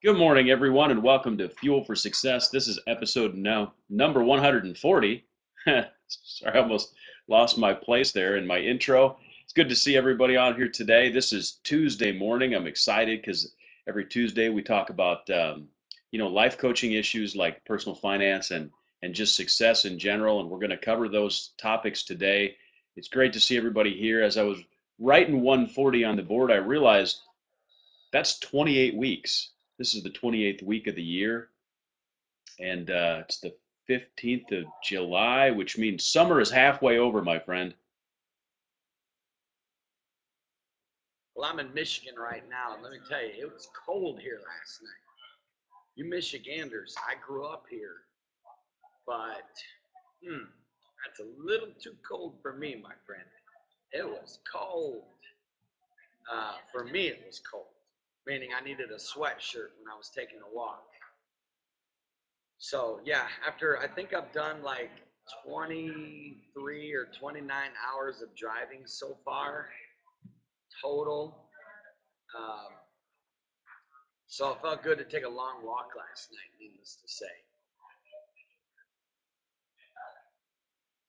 Good morning, everyone, and welcome to Fuel for Success. This is episode number 140. Sorry, I almost lost my place there in my intro. It's good to see everybody on here today. This is Tuesday morning. I'm excited because every Tuesday we talk about life coaching issues like personal finance and just success in general, and we're going to cover those topics today. It's great to see everybody here. As I was writing 140 on the board, I realized that's 28 weeks. This is the 28th week of the year, and it's the 15th of July, which means summer is halfway over, my friend. Well, I'm in Michigan right now, and let me tell you, it was cold here last night. You Michiganders, I grew up here, but that's a little too cold for me, my friend. It was cold. For me, it was cold, meaning I needed a sweatshirt when I was taking a walk. So, yeah, after I think I've done like 23 or 29 hours of driving so far, total. Um, So it felt good to take a long walk last night, needless to say.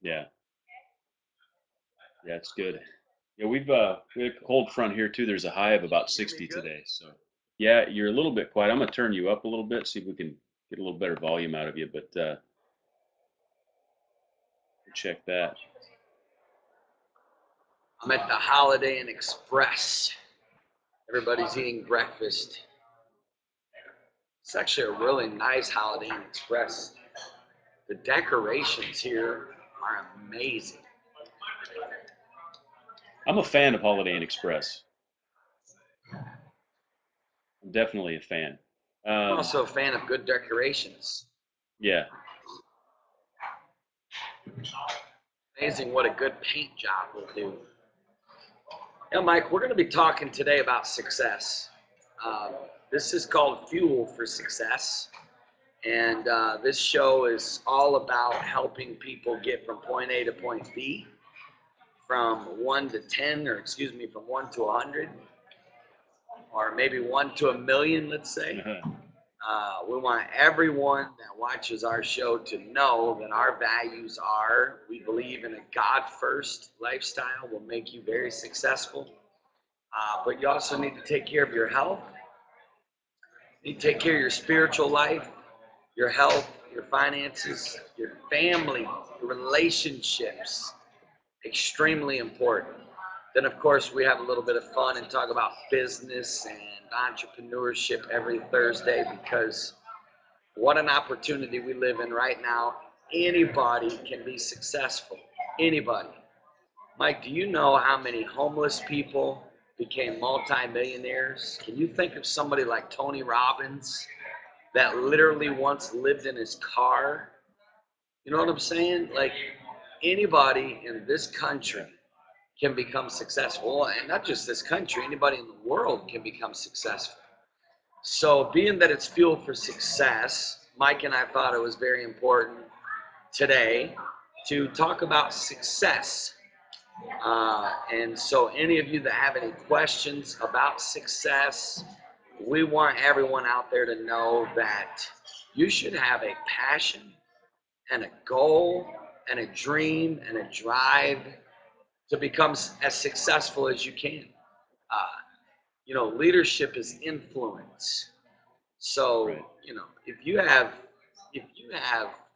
Yeah, yeah, it's good. Yeah, we had a cold front here too. There's a high of about Can you hear me 60 good? today. So yeah, you're a little bit quiet. I'm gonna turn you up a little bit, see if we can get a little better volume out of you. But check that. I'm at the Holiday Inn Express. Everybody's eating breakfast. It's actually a really nice Holiday Inn Express. The decorations here are amazing. I'm a fan of Holiday Inn Express. I'm definitely a fan. I'm Um, also a fan of good decorations. yeah, Amazing what a good paint job will do. Yeah, Mike, we're going to be talking today about success. Um, this is called Fuel for Success. And this show is all about helping people get from point A to point B, from 1 to 10, or excuse me, from 1 to 100, or maybe 1 to a million, let's say. We want everyone that watches our show to know that our values are we believe in a God first lifestyle will make you very successful. But you also need to take care of your health, you need to take care of your spiritual life, your health, your finances, your family, your relationships. Extremely important. Then, of course, we have a little bit of fun and talk about business and entrepreneurship every Thursday because what an opportunity we live in right now. Anybody can be successful. Anybody. Mike, do you know how many homeless people became multimillionaires? Can you think of somebody like Tony Robbins that literally once lived in his car? You know what I'm saying? Like anybody in this country can become successful, and not just this country, anybody in the world can become successful. So, being that it's fuel for success, Mike and I thought it was very important today to talk about success. And so, any of you that have any questions about success, we want everyone out there to know that you should have a passion and a goal and a dream and a drive to become as successful as you can. Uh, leadership is influence. So, right. if you have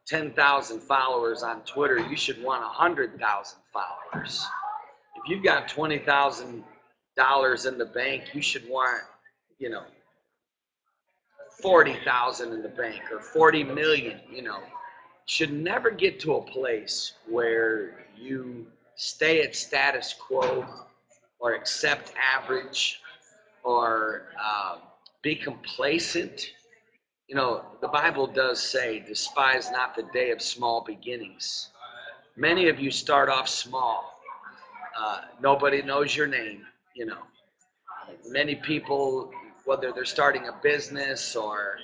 10,000 followers on Twitter, you should want 100,000 followers. If you've got $20,000 in the bank, you should want, you know, 40,000 in the bank or 40 million, should never get to a place where you stay at status quo or accept average or be complacent. The Bible does say, despise not the day of small beginnings. Many of you start off small. Nobody knows your name. You know, many people, whether they're starting a business or,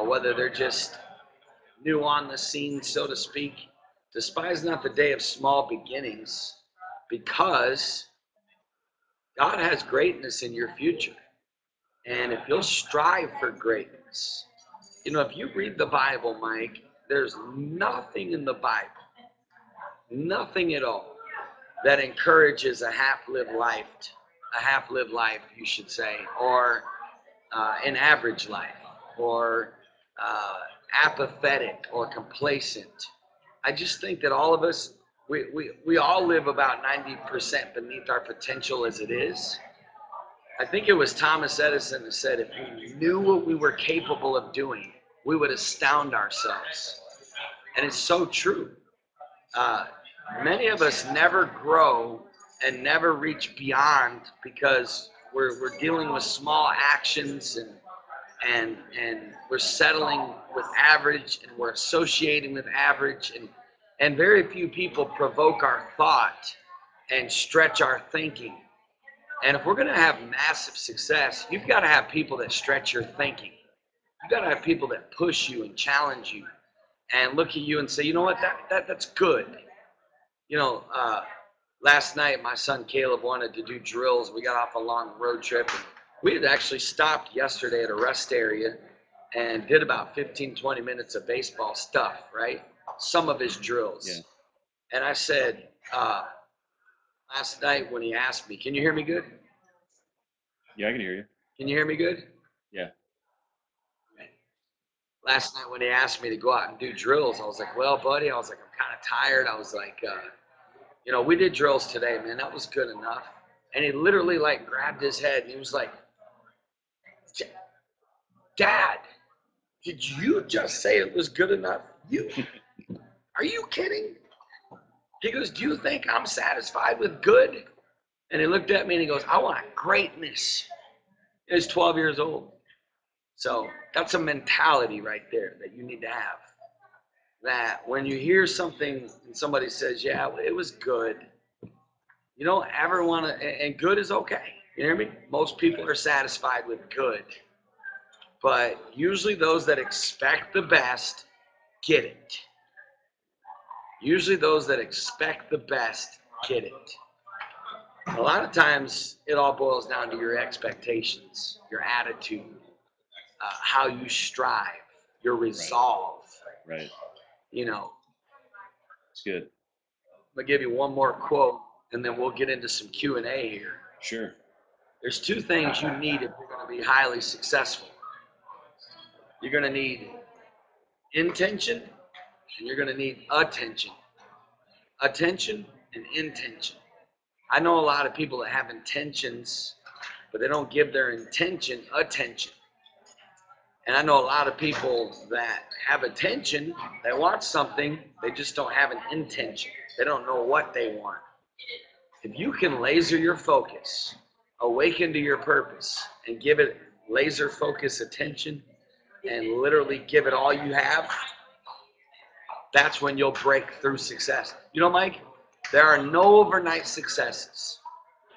whether they're just new on the scene, so to speak, despise not the day of small beginnings because God has greatness in your future. And if you'll strive for greatness, if you read the Bible, Mike, there's nothing in the Bible, nothing at all, that encourages a half-lived life, you should say, or an average life, or apathetic or complacent. I just think that all of us, we all live about 90% beneath our potential as it is. I think it was Thomas Edison who said, if we knew what we were capable of doing, we would astound ourselves. And it's so true. Uh, Many of us never grow and never reach beyond because we're dealing with small actions, and we're settling with average, and we're associating with average, and very few people provoke our thought and stretch our thinking. And if we're going to have massive success, you've got to have people that stretch your thinking. You've got to have people that push you and challenge you and look at you and say, you know what, that's good. You know, last night my son Caleb wanted to do drills. We got off a long road trip, and we had actually stopped yesterday at a rest area and did about 15, 20 minutes of baseball stuff, right? Some of his drills. Yeah. And I said, last night when he asked me, can you hear me good? Yeah, I can hear you. Can you hear me good? Yeah. Last night when he asked me to go out and do drills, I was like, well, buddy, I was like, I'm kind of tired. I was like, we did drills today, man. That was good enough. And he literally like grabbed his head and he was like, Dad, did you just say it was good enough? Are you kidding? He goes, do you think I'm satisfied with good? And he looked at me and he goes, I want greatness. He's 12 years old. So that's a mentality right there that you need to have. That when you hear something and somebody says, yeah, it was good, you don't ever want to, and good is okay. You hear me? Most people are satisfied with good. But usually those that expect the best get it. Usually those that expect the best get it. A lot of times it all boils down to your expectations, your attitude, how you strive, your resolve. Right. You know, It's good. I'm gonna give you one more quote, and then we'll get into some Q&A here. Sure. There's two things you need if you're going to be highly successful. You're going to need intention, and you're going to need attention. Attention and intention. I know a lot of people that have intentions, but they don't give their intention attention. And I know a lot of people that have attention, they want something, they just don't have an intention. They don't know what they want. If you can laser your focus, awaken to your purpose, and give it laser focus attention, and literally give it all you have, that's when you'll break through success. You know, Mike, there are no overnight successes.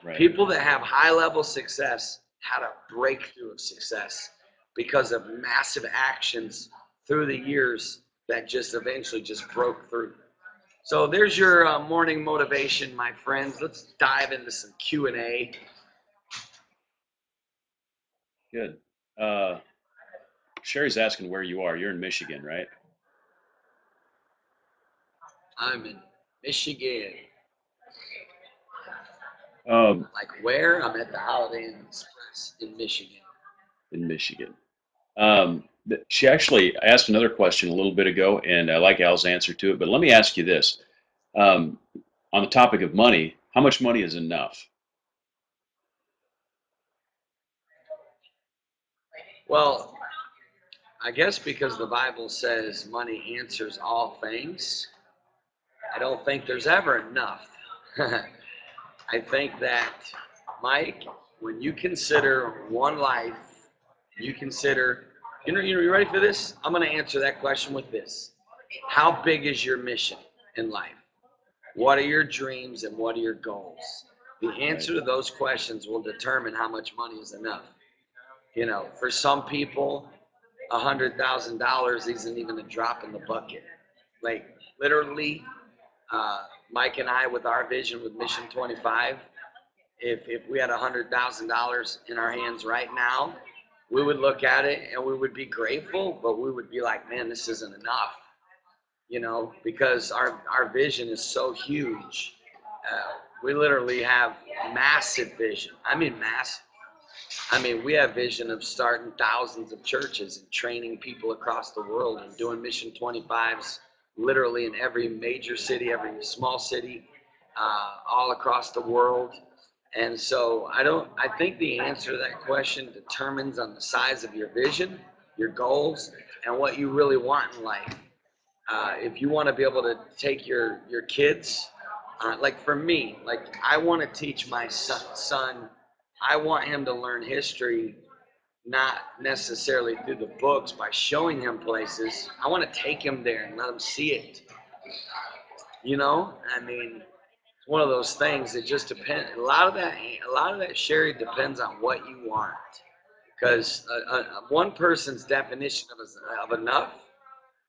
Right. People that have high-level success had a breakthrough of success because of massive actions through the years that just eventually just broke through. So there's your morning motivation, my friends. Let's dive into some Q&A. Good. Sherry's asking where you are. You're in Michigan, right? I'm in Michigan. Like where? I'm at the Holiday Inn Express in Michigan. In Michigan. She actually asked another question a little bit ago, and I like Al's answer to it. But let me ask you this: on the topic of money, how much money is enough? Well, I guess because the Bible says money answers all things, I don't think there's ever enough. I think that, Mike, when you consider one life, you consider, you ready for this? I'm going to answer that question with this. How big is your mission in life? What are your dreams and what are your goals? The answer to those questions will determine how much money is enough. You know, for some people, $100,000 isn't even a drop in the bucket. Like literally, Mike and I, with our vision with Mission 25, if we had $100,000 in our hands right now, we would look at it and we would be grateful, but we would be like, man, this isn't enough, because our vision is so huge. We literally have massive vision. I mean, massive. I mean, we have vision of starting thousands of churches and training people across the world and doing Mission 25s literally in every major city, every small city, all across the world. And so I think the answer to that question determines on the size of your vision, your goals, and what you really want in life. If you want to be able to take your kids, like for me, like I want to teach my son, I want him to learn history, not necessarily through the books by showing him places. I want to take him there and let him see it. I mean, it's one of those things. It just depends. A lot of that, Sherry, depends on what you want. Because one person's definition of enough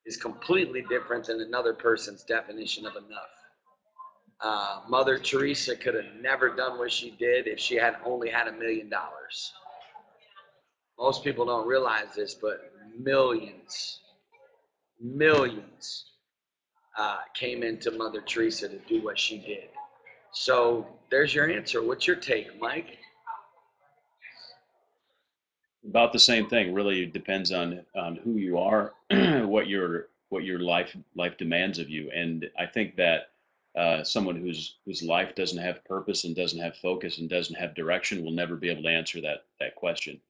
is completely different than another person's definition of enough. Mother Teresa could have never done what she did if she had only had $1 million. Most people don't realize this, but millions came into Mother Teresa to do what she did. So there's your answer. What's your take, Mike? About the same thing. Really depends on who you are, what your life demands of you. And I think that someone whose life doesn't have purpose and doesn't have focus and doesn't have direction will never be able to answer that question.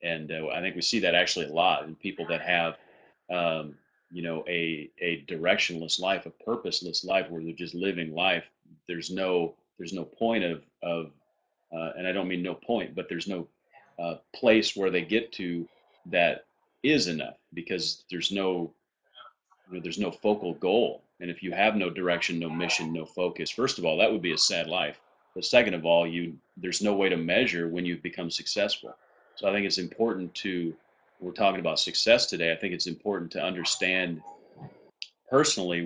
And I think we see that actually a lot in people that have a directionless life, a purposeless life where they're just living life. There's no point of and I don't mean no point, but there's no place where they get to that is enough, because there's no focal goal. And if you have no direction, no mission, no focus, first of all, that would be a sad life. But second of all, there's no way to measure when you've become successful. So I think it's important to, we're talking about success today. I think it's important to understand personally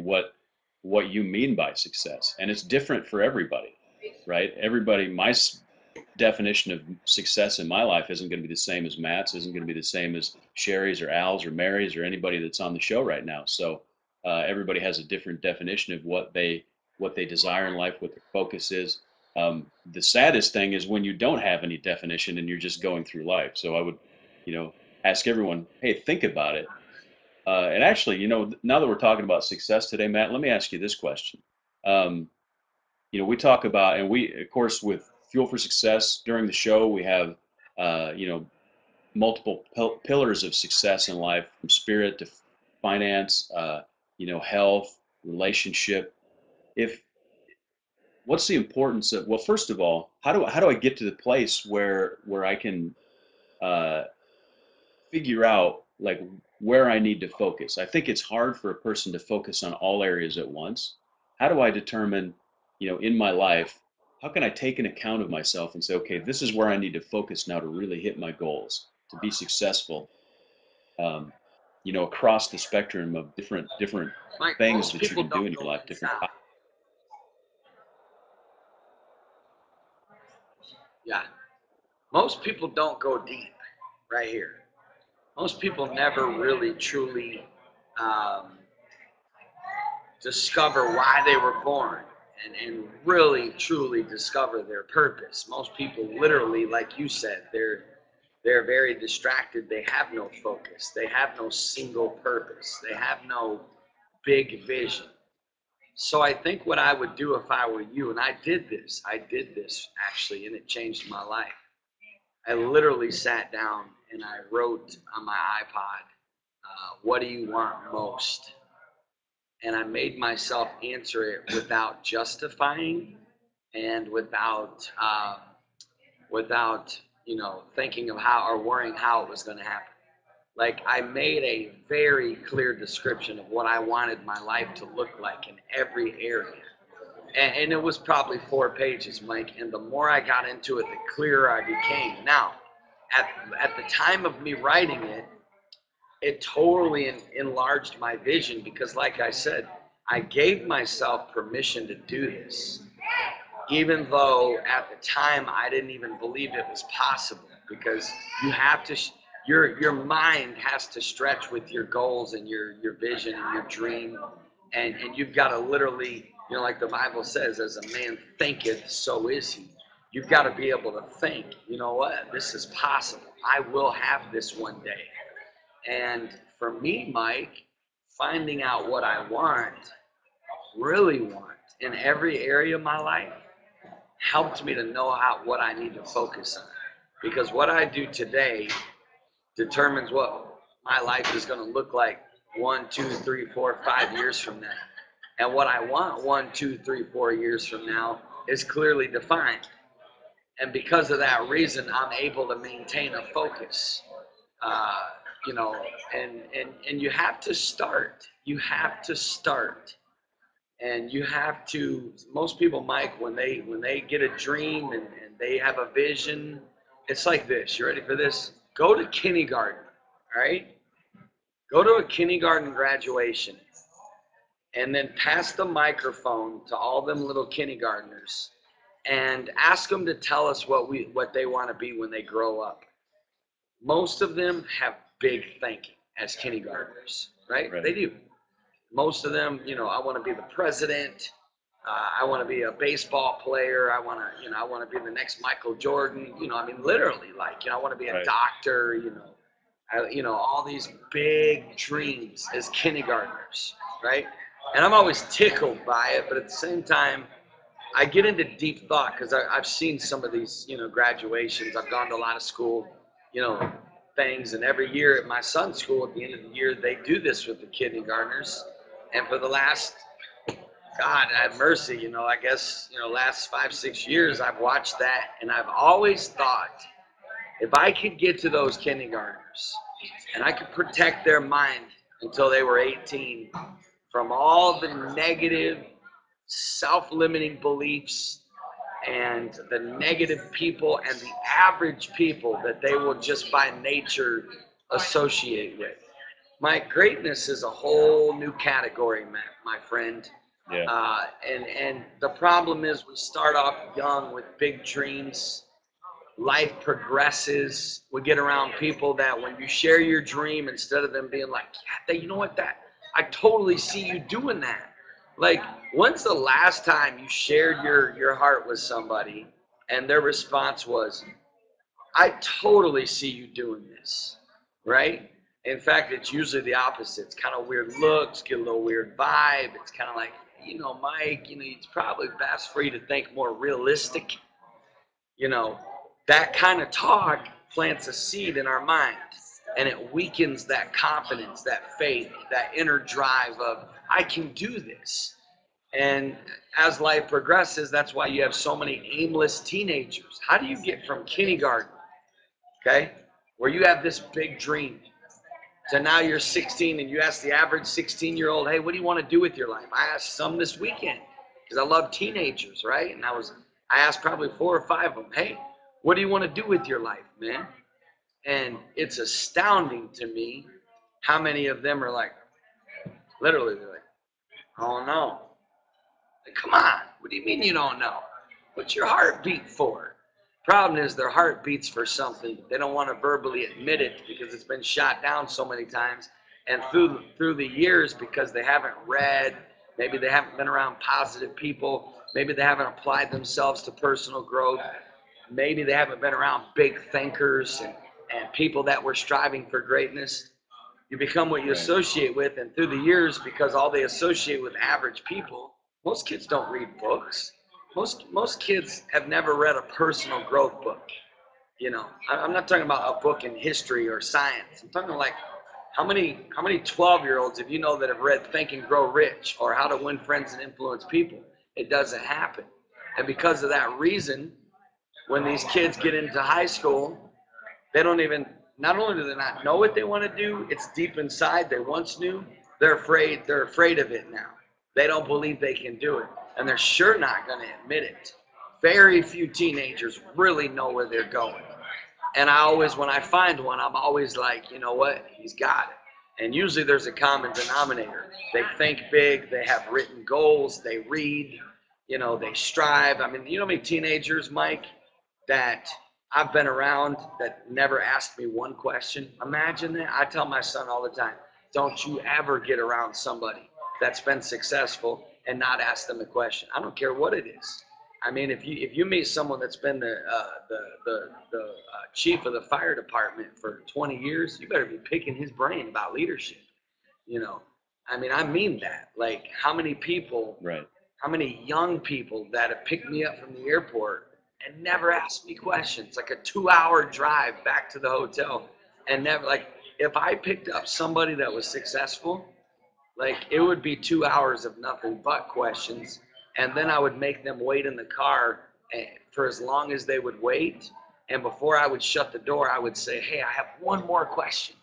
what you mean by success, and it's different for everybody, right? Everybody, definition of success in my life isn't going to be the same as Matt's, isn't going to be the same as Sherry's or Al's or Mary's or anybody that's on the show right now. So everybody has a different definition of what they desire in life, what their focus is. The saddest thing is when you don't have any definition and you're just going through life. So I would, ask everyone, hey, think about it. And actually, now that we're talking about success today, Matt, let me ask you this question. Um, we talk about, and we, of course, with Fuel for Success during the show, we have, multiple pillars of success in life, from spirit to finance, health, relationship. If What's the importance of, well, first of all, how do I get to the place where I can uh, figure out like where I need to focus? I think it's hard for a person to focus on all areas at once. How do I determine, in my life, how can I take an account of myself and say, okay, this is where I need to focus now to really hit my goals, to be successful, um, across the spectrum of different Mike, things most that you people can do don't in your go life, different. inside. Yeah. Most people don't go deep right here. Most people never really truly um, discover why they were born and really truly discover their purpose. Most people literally, like you said, they're very distracted. They have no focus. They have no single purpose. They have no big vision. So I think what I would do if I were you, and I did this actually, and it changed my life. I literally sat down and I wrote on my iPod, what do you want most? And I made myself answer it without justifying and without thinking of how or worrying how it was going to happen. Like I made a very clear description of what I wanted my life to look like in every area. And it was probably 4 pages, Mike. And the more I got into it, the clearer I became. Now, at the time of me writing it, it totally enlarged my vision because, like I said, I gave myself permission to do this, even though at the time I didn't even believe it was possible because you have to your mind has to stretch with your goals and your vision and your dream, and you've got to literally, like the Bible says, as a man thinketh, so is he. You've got to be able to think, you know what, this is possible. I will have this one day. And for me, Mike, finding out what I want, really want, in every area of my life helped me to know what I need to focus on. Because what I do today determines what my life is going to look like 1, 2, 3, 4, 5 years from now. And what I want 1, 2, 3, 4 years from now is clearly defined. And because of that reason, I'm able to maintain a focus. Uh, and you have to start. You have to start. And you have to, most people, Mike, when they get a dream and they have a vision, it's like this. You ready for this? Go to kindergarten, all right? Go to a kindergarten graduation and then pass the microphone to all them little kindergartners and ask them to tell us what they want to be when they grow up. Most of them have big thinking as kindergartners, right? Right. They do. Most of them, I want to be the president. I want to be a baseball player. I want to be the next Michael Jordan. Literally, I want to be a Right. doctor. All these big dreams as kindergartners, right? And I'm always tickled by it, but at the same time, I get into deep thought because I've seen some of these, graduations. I've gone to a lot of school, things, and every year at my son's school, at the end of the year, they do this with the kindergartners. And for the last, God have mercy, I guess, last 5, 6 years, I've watched that, and I've always thought, if I could get to those kindergartners and I could protect their mind until they were 18 from all the negative, self-limiting beliefs and the negative people and the average people that they will just by nature associate with. My greatness is a whole new category, my friend. Yeah. And the problem is we start off young with big dreams. Life progresses. We get around people that when you share your dream, instead of them being like, yeah, you know what, that I totally see you doing that. Like, when's the last time you shared your heart with somebody and their response was, I totally see you doing this, right? In fact, it's usually the opposite. It's kind of weird looks, get a little weird vibe. It's kind of like, Mike, it's probably best for you to think more realistic. That kind of talk plants a seed in our mind, and it weakens that confidence, that faith, that inner drive of, I can do this. And as life progresses, that's why you have so many aimless teenagers. How do you get from kindergarten, okay, where you have this big dream, to now you're 16 and you ask the average 16-year-old, hey, what do you want to do with your life? I asked some this weekend because I love teenagers, right? And I asked probably 4 or 5 of them, hey, what do you want to do with your life, man? And it's astounding to me how many of them are like, literally, they're like, oh no. Like, come on, what do you mean you don't know? What's your heart beat for? Problem is their heart beats for something. They don't want to verbally admit it because it's been shot down so many times. And through the years, because they haven't read, maybe they haven't been around positive people, maybe they haven't applied themselves to personal growth, maybe they haven't been around big thinkers and people that were striving for greatness. You become what you Right. associate with, and through the years, because all they associate with average people, most kids don't read books. Most kids have never read a personal growth book. I'm not talking about a book in history or science. I'm talking like how many 12-year-olds have that have read Think and Grow Rich or How to Win Friends and Influence People? It doesn't happen. And because of that reason, when these kids get into high school, they don't even, not only do they not know what they want to do, it's deep inside, they once knew, they're afraid of it now. They don't believe they can do it. And they're sure not going to admit it. Very few teenagers really know where they're going. And when I find one, I'm always like, you know what, he's got it. And usually there's a common denominator. They think big, they have written goals, they read, they strive. How many teenagers, Mike, that I've been around that never asked me one question. Imagine that. I tell my son all the time, don't you ever get around somebody that's been successful and not ask them a question. I don't care what it is. I mean, if you meet someone that's been the chief of the fire department for 20 years, you better be picking his brain about leadership. You know, I mean, I mean that. Like, Right. how many young people that have picked me up from the airport and never asked me questions, like a 2 hour drive back to the hotel, and never, like, if I picked up somebody that was successful, like, it would be 2 hours of nothing but questions. And then I would make them wait in the car for as long as they would wait. And before I would shut the door, I would say, hey, I have one more question,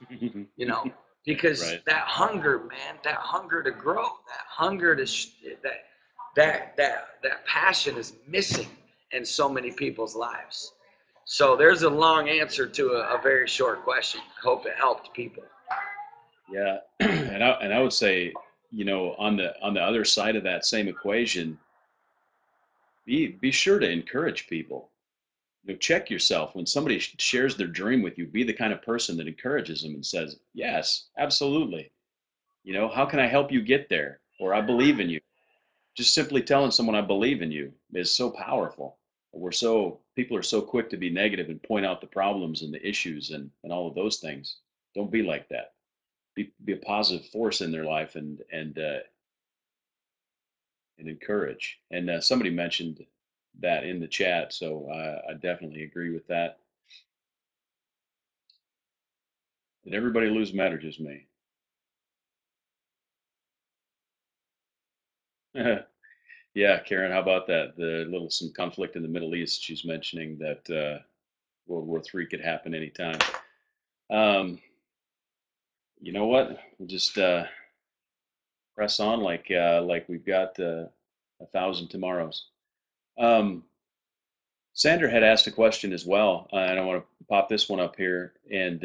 you know, because Right. that hunger, man, that hunger to grow, that hunger to that passion is missing in so many people's lives. So there's a long answer to a very short question. I hope it helped people. Yeah. And I would say, on the other side of that same equation, be sure to encourage people. Check yourself when somebody shares their dream with you. Be the kind of person that encourages them and says, "Yes, absolutely. How can I help you get there?" Or "I believe in you." Just simply telling someone "I believe in you" is so powerful. People are so quick to be negative and point out the problems and the issues and all of those things. Don't be like that. Be a positive force in their life and encourage. And somebody mentioned that in the chat, so I definitely agree with that. Did everybody lose Matt or just me? Yeah, Karen, how about that? The little some conflict in the Middle East. She's mentioning that World War III could happen anytime. Um, you know what? We'll just press on like we've got 1,000 tomorrows. Um, Sandra had asked a question as well, and I want to pop this one up here, and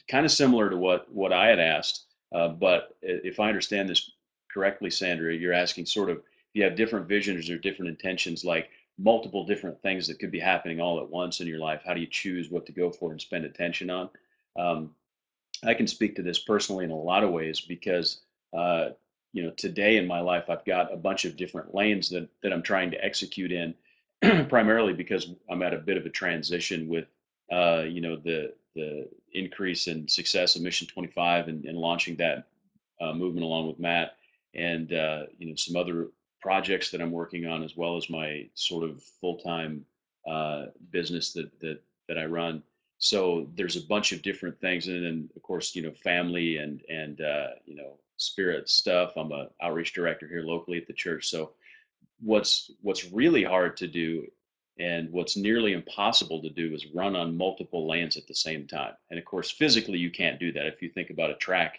kind of similar to what I had asked. But if I understand this correctly, Sandra, you're asking sort of if you have different visions or different intentions, like multiple different things that could be happening all at once in your life. How do you choose what to go for and spend attention on? Um, I can speak to this personally in a lot of ways because uh, today in my life I've got a bunch of different lanes that I'm trying to execute in, primarily because I'm at a bit of a transition with the increase in success of Mission 25 and launching that movement along with Matt and some other projects that I'm working on as well as my sort of full-time business that I run. So there's a bunch of different things, and then of course family and spirit stuff. I'm a outreach director here locally at the church. So what's really hard to do and what's nearly impossible to do is run on multiple lanes at the same time. And of course physically you can't do that. If you think about a track,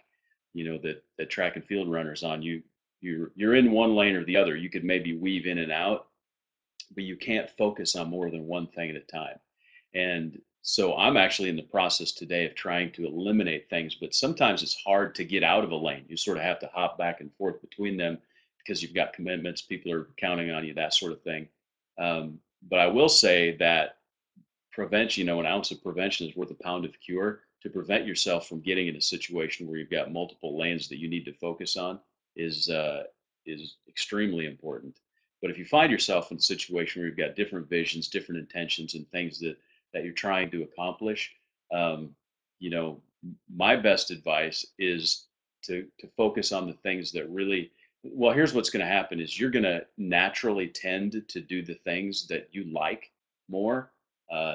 that track and field runners on, you're in one lane or the other. You could maybe weave in and out, but you can't focus on more than one thing at a time. And so I'm actually in the process today of trying to eliminate things, but sometimes it's hard to get out of a lane. You sort of have to hop back and forth between them because you've got commitments, people are counting on you, that sort of thing. But I will say that prevention, an ounce of prevention is worth a pound of cure. To prevent yourself from getting in a situation where you've got multiple lanes that you need to focus on is uh, is extremely important. But if you find yourself in a situation where you've got different visions, different intentions, and things that you're trying to accomplish, um, my best advice is to focus on the things that really. Well, here's what's going to happen: is you're going to naturally tend to do the things that you like more.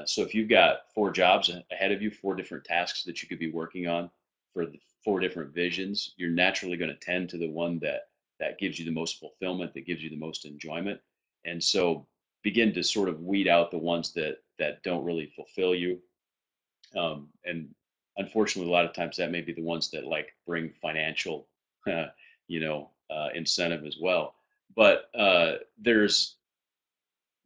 So if you've got four jobs ahead of you, four different tasks that you could be working on for the four different visions, you're naturally going to tend to the one that gives you the most fulfillment, that gives you the most enjoyment. And so begin to sort of weed out the ones that don't really fulfill you. And unfortunately, a lot of times that may be the ones that like bring financial, incentive as well. But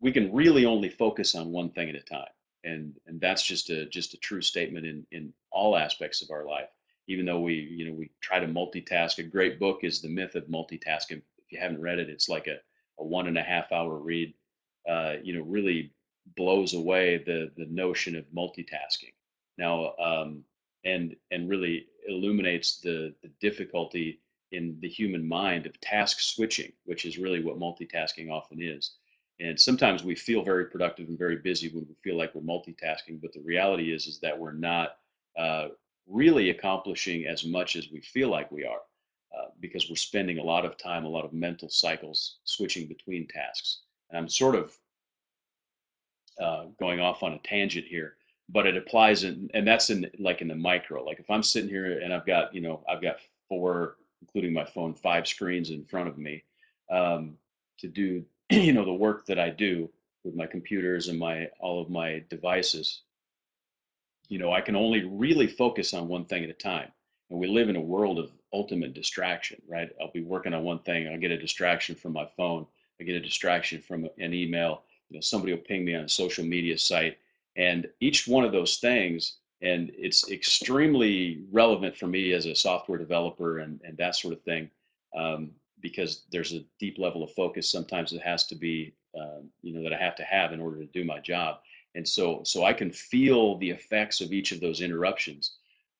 we can really only focus on one thing at a time, and that's just a true statement in all aspects of our life. Even though we try to multitask. A great book is The Myth of Multitasking. If you haven't read it, it's like a 1.5 hour read. Really blows away the notion of multitasking. Now, and really illuminates the difficulty in the human mind of task switching, which is really what multitasking often is. And sometimes we feel very productive and very busy when we feel like we're multitasking, but the reality is that we're not uh, really accomplishing as much as we feel like we are, because we're spending a lot of time, a lot of mental cycles switching between tasks. And I'm sort of going off on a tangent here, but it applies and that's in like in the micro. Like if I'm sitting here and I've got four, including my phone, five screens in front of me, to do the work that I do with my computers and my all of my devices. I can only really focus on one thing at a time. And we live in a world of ultimate distraction, right? I'll be working on one thing, and I'll get a distraction from my phone. I get a distraction from an email. Somebody will ping me on a social media site, and each one of those things, and it's extremely relevant for me as a software developer and that sort of thing, because there's a deep level of focus. Sometimes it has to be, that I have to have in order to do my job, and so I can feel the effects of each of those interruptions,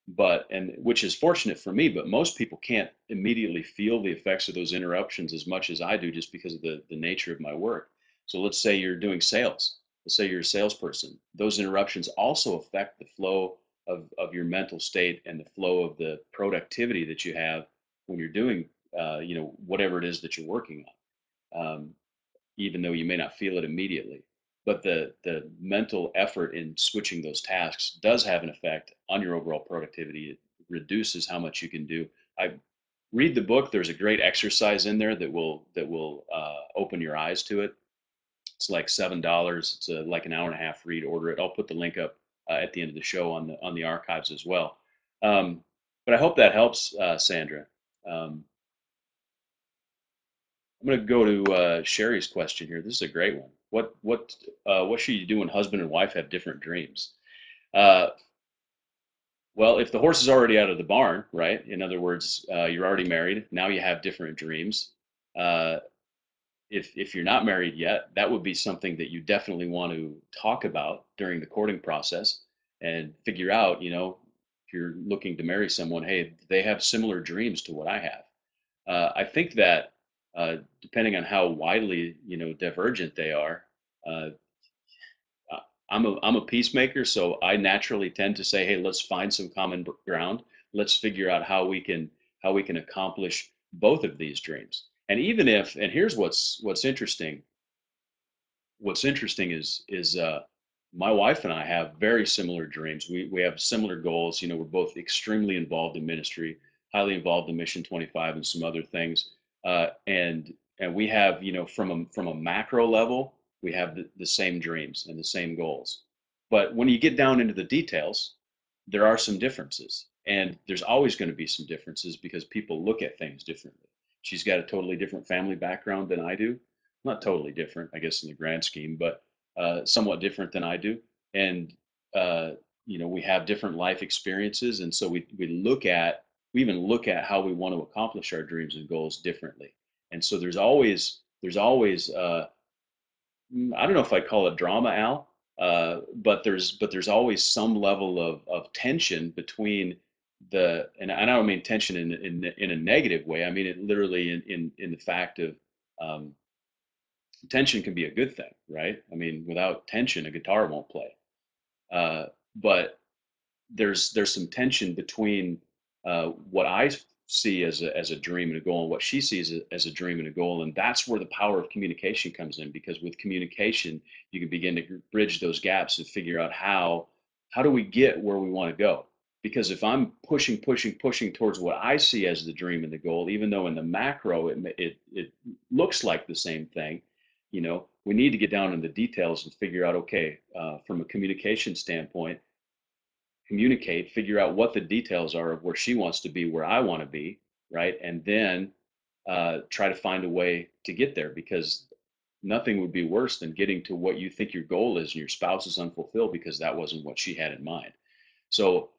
but and which is fortunate for me, but most people can't immediately feel the effects of those interruptions as much as I do, just because of the nature of my work. So let's say you're doing sales. Let's say you're a salesperson. Those interruptions also affect the flow of your mental state and the flow of the productivity that you have when you're doing whatever it is that you're working on, even though you may not feel it immediately. But the mental effort in switching those tasks does have an effect on your overall productivity. It reduces how much you can do. I read the book. There's a great exercise in there that will open your eyes to it. It's like $7. It's like an hour and a half read. Order it. I'll put the link up at the end of the show on the archives as well. Um, but I hope that helps, Sandra. Um, I'm going to go to Sherry's question here. This is a great one. What should you do when husband and wife have different dreams? Uh, well, if the horse is already out of the barn, right? In other words, you're already married. Now you have different dreams. Uh, if you're not married yet, that would be something that you definitely want to talk about during the courting process and figure out. If you're looking to marry someone, hey, they have similar dreams to what I have. I think that depending on how widely divergent they are, uh, I'm a peacemaker, so I naturally tend to say, hey, let's find some common ground. Let's figure out how we can accomplish both of these dreams. And even if, and here's what's interesting. What's interesting is my wife and I have very similar dreams. We have similar goals. We're both extremely involved in ministry, highly involved in Mission 25 and some other things. And we have, from a macro level, we have the same dreams and the same goals. But when you get down into the details, there are some differences, and there's always going to be some differences because people look at things differently. She's got a totally different family background than I do, not totally different, I guess, in the grand scheme, but somewhat different than I do. And uh, we have different life experiences, and so we even look at how we want to accomplish our dreams and goals differently. And so there's always I don't know if I call it drama, Al, but there's always some level of tension between and I don't mean tension in a negative way. I mean it literally in the fact of, um, tension can be a good thing, right? I mean, without tension, a guitar won't play. Uh, but there's some tension between what I see as a dream and a goal and what she sees as a dream and a goal, and that's where the power of communication comes in. Because with communication, you can begin to bridge those gaps and figure out how do we get where we want to go. Because if I'm pushing towards what I see as the dream and the goal, even though in the macro it looks like the same thing, we need to get down in the details and figure out, okay, from a communication standpoint, communicate, figure out what the details are of where she wants to be, where I want to be, right? And then try to find a way to get there, because nothing would be worse than getting to what you think your goal is and your spouse is unfulfilled because that wasn't what she had in mind. So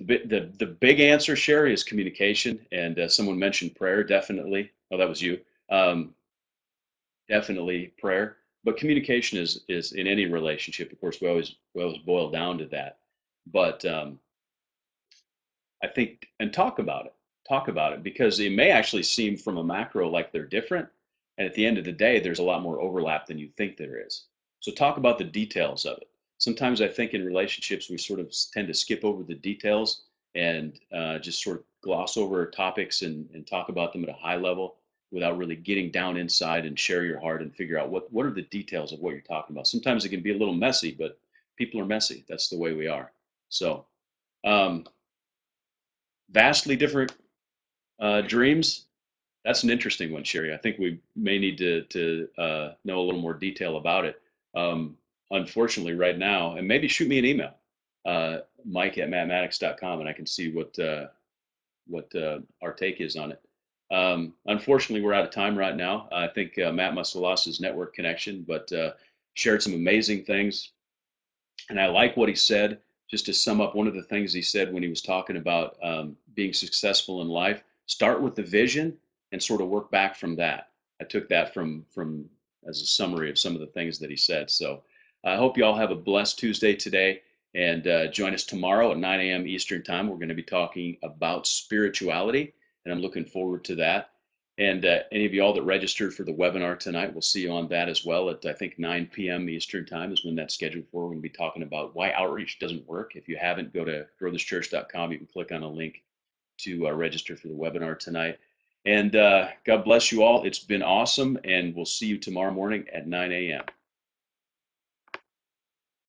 the big answer, Sherry, is communication. And someone mentioned prayer. Definitely. Oh, that was you. Um, Definitely prayer. But communication is in any relationship. Of course, we always boil down to that. But I think, and talk about it, because it may actually seem from a macro like they're different, and at the end of the day, there's a lot more overlap than you think there is. So talk about the details of it. Sometimes I think in relationships we sort of tend to skip over the details and just sort of gloss over topics and talk about them at a high level without really getting down inside and share your heart and figure out what are the details of what you're talking about. Sometimes it can be a little messy, but people are messy. That's the way we are. So. Um, Vastly different dreams. That's an interesting one, Sherry. I think we may need to know a little more detail about it. Unfortunately, right now, and maybe shoot me an email, Mike@mathematics.com, and I can see what our take is on it. Unfortunately, we're out of time right now. I think Matt must have lost his network connection, but shared some amazing things. And I like what he said. Just to sum up, one of the things he said when he was talking about being successful in life, start with the vision and sort of work back from that. I took that from as a summary of some of the things that he said. So I hope you all have a blessed Tuesday today, and join us tomorrow at 9 a.m. Eastern Time. We're going to be talking about spirituality, and I'm looking forward to that. And any of you all that registered for the webinar tonight, we'll see you on that as well at, I think, 9 p.m. Eastern Time is when that's scheduled for. We're going to be talking about why outreach doesn't work. If you haven't, go to growthischurch.com. You can click on a link to register for the webinar tonight. And God bless you all. It's been awesome, and we'll see you tomorrow morning at 9 a.m.